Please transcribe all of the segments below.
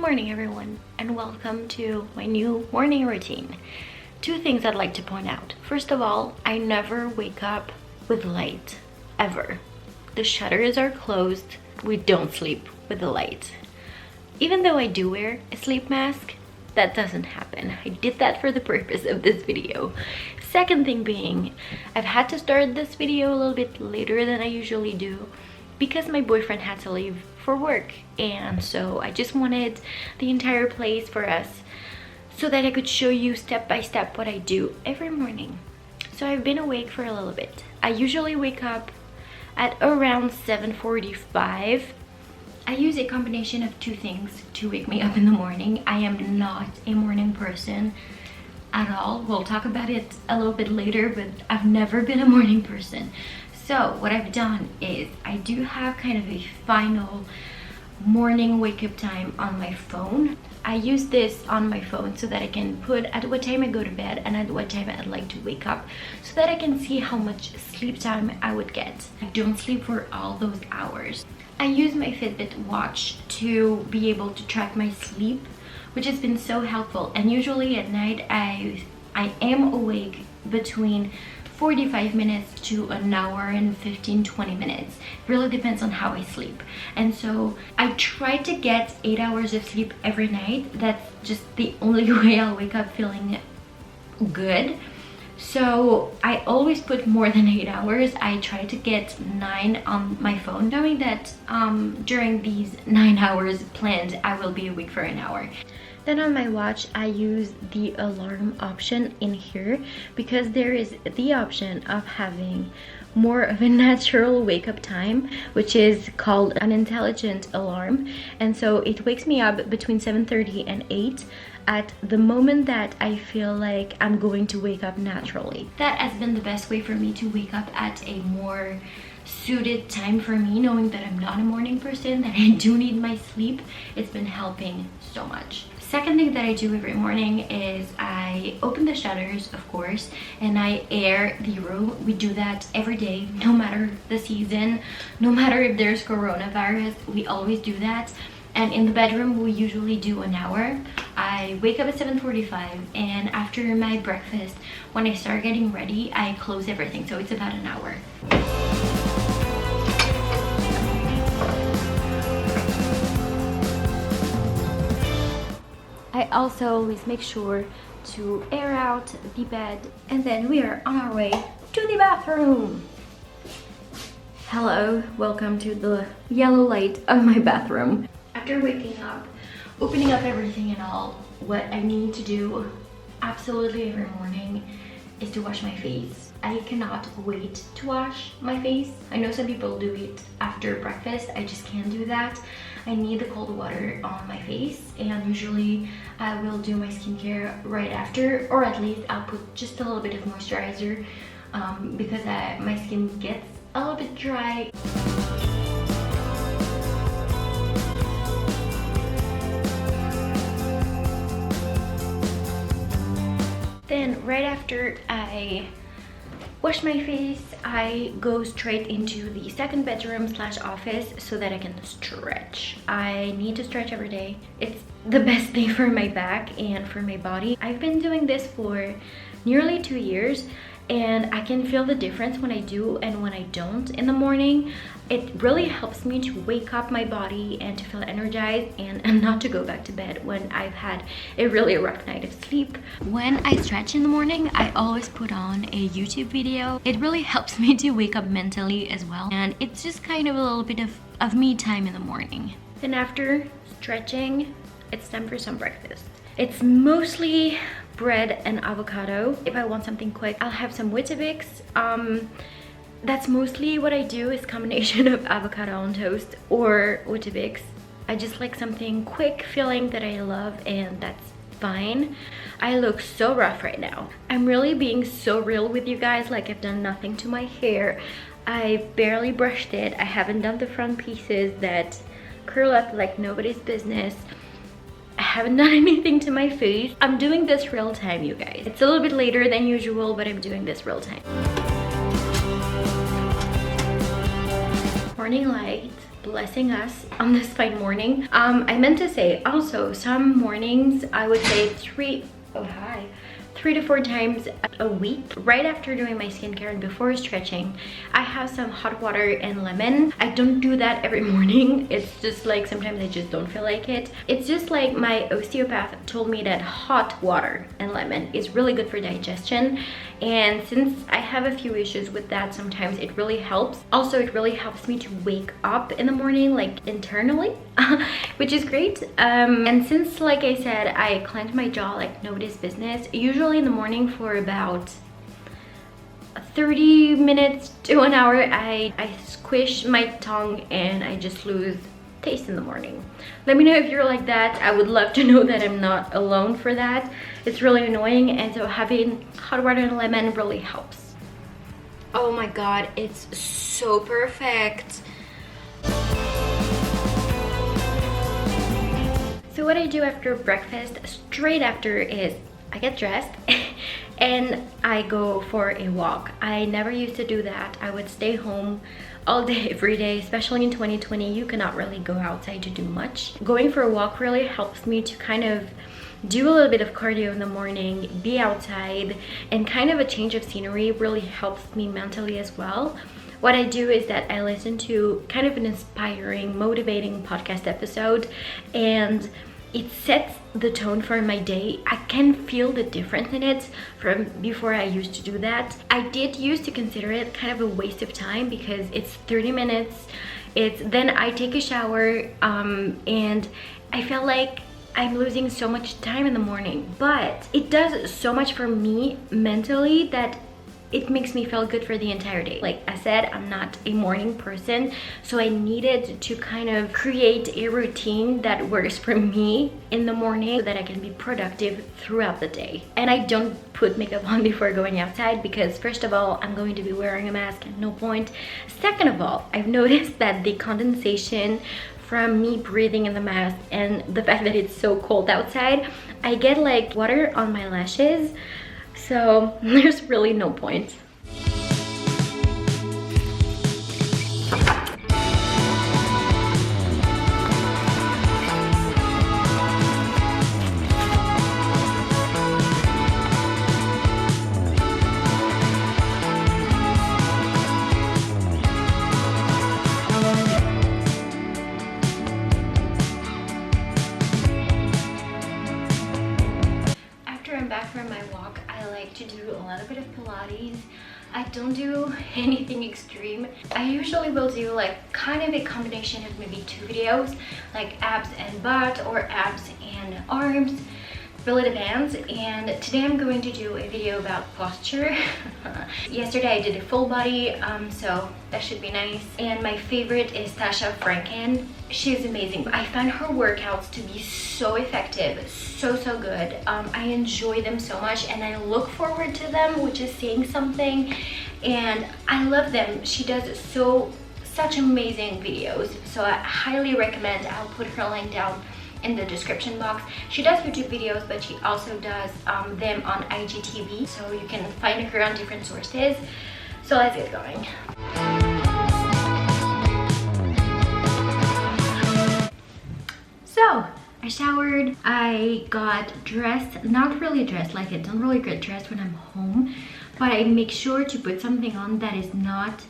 morning everyone, and welcome to my new morning routine. Two things I'd like to point out. First of all, I never wake up with light, ever. The shutters are closed. We don't sleep with the light. Even though I do wear a sleep mask, that doesn't happen. I did that for the purpose of this video. Second thing being, I've had to start this video a little bit later than I usually do because my boyfriend had to leave for work, and so I just wanted the entire place for us so that I could show you step by step what I do every morning. So I've been awake for a little bit. I usually wake up at around 7:45. I use a combination of two things to wake me up in the morning. I am not a morning person at all. We'll talk about it a little bit later, but I've never been a morning person. So what I've done is I do have kind of a final morning wake up time on my phone. I use this on my phone so that I can put at what time I go to bed and at what time I'd like to wake up, so that I can see how much sleep time I would get. I don't sleep for all those hours. I use my Fitbit watch to be able to track my sleep, which has been so helpful. And usually at night I am awake between 45 minutes to an hour and 15-20 minutes. It really depends on how I sleep. And so I try to get 8 hours of sleep every night. That's just the only way I'll wake up feeling good. So I always put more than 8 hours. I try to get 9 on my phone, knowing that during these 9 hours planned, I will be awake for an hour. Then on my watch, I use the alarm option in here because there is the option of having more of a natural wake up time, which is called an intelligent alarm. And so it wakes me up between 7:30 and 8 at the moment that I feel like I'm going to wake up naturally. That has been the best way for me to wake up at a more suited time for me, knowing that I'm not a morning person, that I do need my sleep. It's been helping so much. Second thing that I do every morning is I open the shutters, of course, and I air the room. We do that every day, no matter the season, no matter if there's coronavirus, we always do that. And in the bedroom, we usually do an hour. I wake up at 7:45, and after my breakfast, when I start getting ready, I close everything, so it's about an hour. I also always make sure to air out the bed, and then we are on our way to the bathroom. Hello, welcome to the yellow light of my bathroom. After waking up, opening up everything and all, what I need to do absolutely every morning is to wash my face. I cannot wait to wash my face. I know some people do it after breakfast. I just can't do that. I need the cold water on my face, and usually I will do my skincare right after, or at least I'll put just a little bit of moisturizer because my skin gets a little bit dry. Then right after I wash my face, I go straight into the second bedroom / office so that I can stretch. I need to stretch every day. It's the best thing for my back and for my body. I've been doing this for nearly 2 years, and I can feel the difference when I do and when I don't in the morning. It really helps me to wake up my body and to feel energized and not to go back to bed when I've had a really rough night of sleep. When I stretch in the morning, I always put on a YouTube video. It really helps me to wake up mentally as well, and it's just kind of a little bit of me time in the morning. Then after stretching, it's time for some breakfast. It's mostly bread and avocado. If I want something quick, I'll have some Weetabix. That's mostly what I do, is combination of avocado on toast or Weetabix. I just like something quick, feeling that I love, and that's fine. I look so rough right now. I'm really being so real with you guys, like I've done nothing to my hair. I barely brushed it. I haven't done the front pieces that curl up like nobody's business. I haven't done anything to my face. I'm doing this real time, you guys. It's a little bit later than usual, but I'm doing this real time. Morning light blessing us on this fine morning. I meant to say also, some mornings I would say 3 to 4 times a week, right after doing my skincare and before stretching, I have some hot water and lemon. I don't do that every morning. It's just like sometimes I just don't feel like it. It's just like my osteopath told me that hot water and lemon is really good for digestion, and since I have a few issues with that, sometimes it really helps. Also, it really helps me to wake up in the morning, like internally, which is great. And since, like I said, I cleanse my jaw like nobody's business, usually in the morning for about 30 minutes to an hour, I squish my tongue and I just lose taste in the morning. Let me know if you're like that. I would love to know that I'm not alone for that. It's really annoying, and so having hot water and lemon really helps. Oh my god, it's so perfect. So what I do after breakfast, straight after, is I get dressed and I go for a walk. I never used to do that. I would stay home all day, every day, especially in 2020. You cannot really go outside to do much. Going for a walk really helps me to kind of do a little bit of cardio in the morning, be outside, and kind of a change of scenery really helps me mentally as well. What I do is that I listen to kind of an inspiring, motivating podcast episode, and it sets the tone for my day. I can feel the difference in it from before I used to do that. I did used to consider it kind of a waste of time because it's 30 minutes. Then I take a shower, and I feel like I'm losing so much time in the morning. But it does so much for me mentally that it makes me feel good for the entire day. Like I said, I'm not a morning person, so I needed to kind of create a routine that works for me in the morning so that I can be productive throughout the day. And I don't put makeup on before going outside because, first of all, I'm going to be wearing a mask at no point. Second of all, I've noticed that the condensation from me breathing in the mask and the fact that it's so cold outside, I get like water on my lashes. So there's really no point. After I'm back from my walk, I like to do a little bit of Pilates. I don't do anything extreme. I usually will do like kind of a combination of maybe 2 videos, like abs and butt or abs and arms, related bands. And today I'm going to do a video about posture. Yesterday I did a full body, so that should be nice. And my favorite is Tasha Franken. She's amazing. I find her workouts to be so effective, so good. I enjoy them so much and I look forward to them, which is saying something, and I love them. She does such amazing videos, so I highly recommend. I'll put her link down in the description box. She does YouTube videos, but she also does them on IGTV, so you can find her on different sources. So let's get going. So I showered, I got dressed, not really dressed, like I don't really get dressed when I'm home, but I make sure to put something on that is not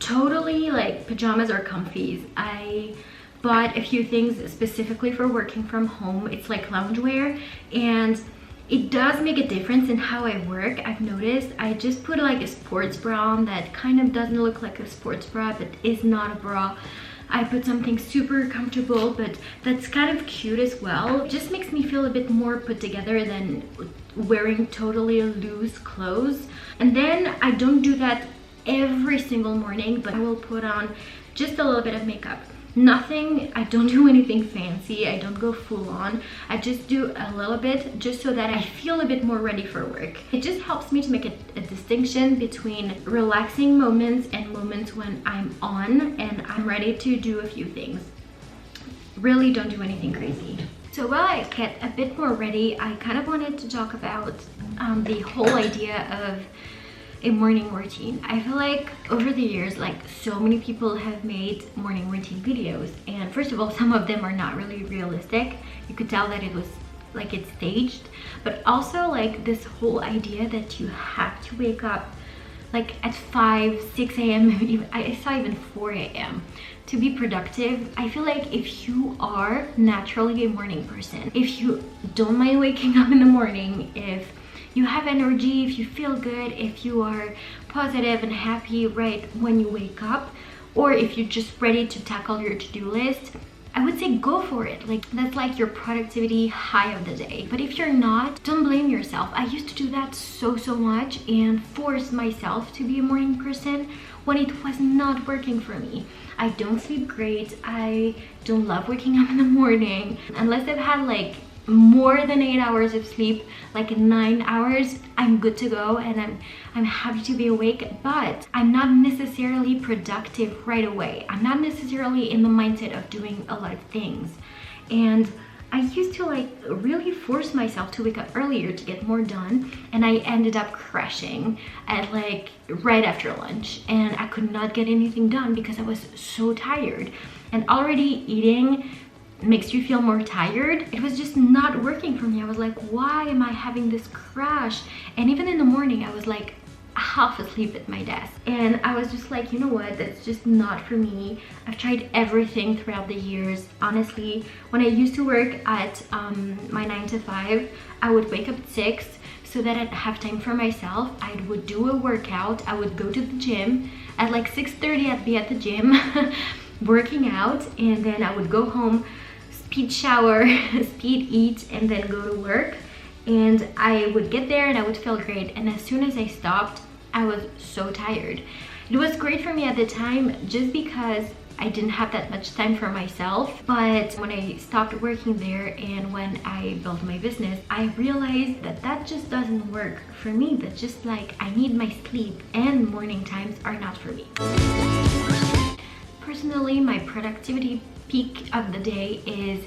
totally like pajamas or comfies. I bought a few things specifically for working from home. It's like loungewear, and it does make a difference in how I work. I've noticed I just put like a sports bra on that kind of doesn't look like a sports bra but is not a bra. I put something super comfortable but that's kind of cute as well. It just makes me feel a bit more put together than wearing totally loose clothes. And then I don't do that every single morning, but I will put on just a little bit of makeup. Nothing, I don't do anything fancy, I don't go full on. I just do a little bit just so that I feel a bit more ready for work. It just helps me to make a distinction between relaxing moments and moments when I'm on and I'm ready to do a few things. Really don't do anything crazy. So while I get a bit more ready, I kind of wanted to talk about the whole idea of a morning routine. I feel like over the years, like so many people have made morning routine videos, and first of all, some of them are not really realistic. You could tell that it was like it's staged, but also like this whole idea that you have to wake up like at 5, 6 a.m. I saw even 4 a.m. to be productive. I feel like if you are naturally a morning person, if you don't mind waking up in the morning, if you have energy, if you feel good, if you are positive and happy right when you wake up, or if you're just ready to tackle your to-do list, I would say go for it. Like that's like your productivity high of the day. But if you're not, don't blame yourself. I used to do that so much and force myself to be a morning person when it was not working for me. I don't sleep great. I don't love waking up in the morning. Unless I've had like more than 8 hours of sleep, like 9 hours, I'm good to go and I'm happy to be awake, but I'm not necessarily productive right away. I'm not necessarily in the mindset of doing a lot of things. And I used to like really force myself to wake up earlier to get more done, and I ended up crashing at like right after lunch, and I could not get anything done because I was so tired. And already eating makes you feel more tired. It was just not working for me. I was like, why am I having this crash? And even in the morning, I was like half asleep at my desk, and I was just like, you know what, that's just not for me. I've tried everything throughout the years. Honestly, when I used to work at my 9 to 5, I would wake up at 6 so that I'd have time for myself. I would do a workout. I would go to the gym at like 6:30. I'd be at the gym working out, and then I would go home, speed shower, speed eat, and then go to work. And I would get there and I would feel great, and as soon as I stopped, I was so tired. It was great for me at the time just because I didn't have that much time for myself, but when I stopped working there and when I built my business, I realized that that just doesn't work for me. That's just like, I need my sleep, and morning times are not for me. Personally, my productivity peak of the day is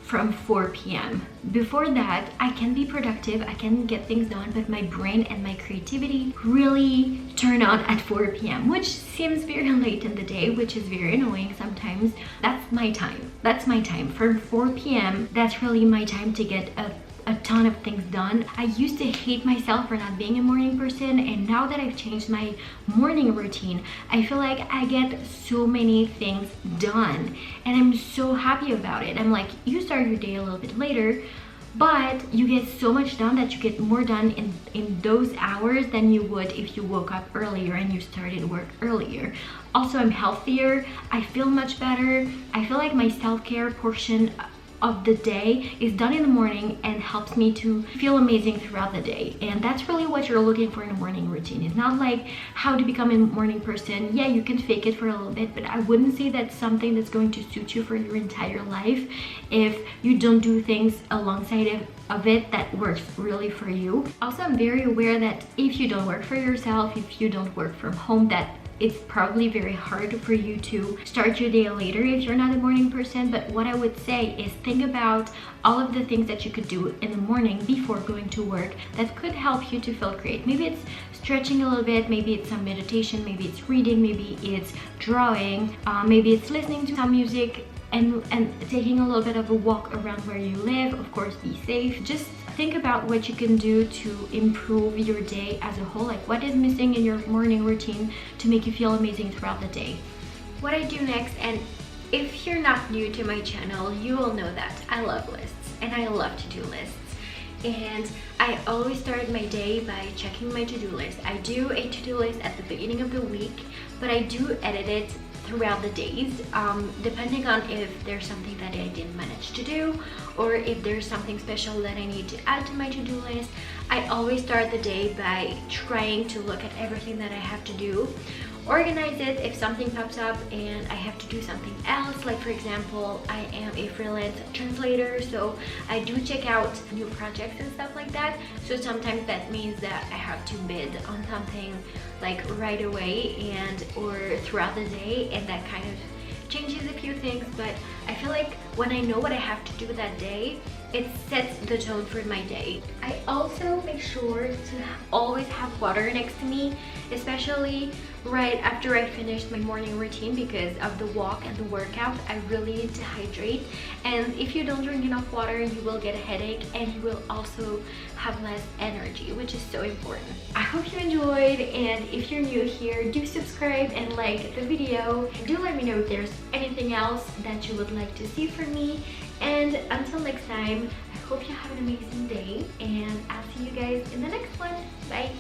from 4 p.m. Before that, I can be productive, I can get things done, but my brain and my creativity really turn on at 4 p.m., which seems very late in the day, which is very annoying sometimes. That's my time. That's my time. From 4 p.m., that's really my time to get a ton of things done. I used to hate myself for not being a morning person, and now that I've changed my morning routine, I feel like I get so many things done, and I'm so happy about it. I'm like, you start your day a little bit later, but you get so much done that you get more done in those hours than you would if you woke up earlier and you started work earlier. Also, I'm healthier, I feel much better. I feel like my self-care portion of the day is done in the morning and helps me to feel amazing throughout the day. And that's really what you're looking for in a morning routine. It's not like how to become a morning person. Yeah, you can fake it for a little bit, but I wouldn't say that's something that's going to suit you for your entire life if you don't do things alongside of it that works really for you. Also, I'm very aware that if you don't work for yourself, if you don't work from home, that it's probably very hard for you to start your day later if you're not a morning person. But what I would say is think about all of the things that you could do in the morning before going to work that could help you to feel great. Maybe it's stretching a little bit, maybe it's some meditation, maybe it's reading, maybe it's drawing, maybe it's listening to some music and taking a little bit of a walk around where you live. Of course, be safe. Just think about what you can do to improve your day as a whole. Like, what is missing in your morning routine to make you feel amazing throughout the day. What I do next, and if you're not new to my channel, you will know that I love lists and I love to-do lists. And I always start my day by checking my to-do list. I do a to-do list at the beginning of the week, but I do edit it throughout the days, depending on if there's something that I didn't manage to do, or if there's something special that I need to add to my to-do list. I always start the day by trying to look at everything that I have to do, organize it if something pops up and I have to do something else. Like, for example, I am a freelance translator, so I do check out new projects and stuff like that. So sometimes that means that I have to bid on something like right away and or throughout the day, and that kind of changes a few things, but I feel like when I know what I have to do that day, it sets the tone for my day. I also make sure to always have water next to me, especially right after I finish my morning routine, because of the walk and the workout. I really need to hydrate, and if you don't drink enough water, you will get a headache and you will also have less energy, which is so important. I hope you enjoyed, and if you're new here, do subscribe and like the video. Do let me know if there's anything else that you would like to see from me, and until next time, I hope you have an amazing day, and I'll see you guys in the next one. Bye!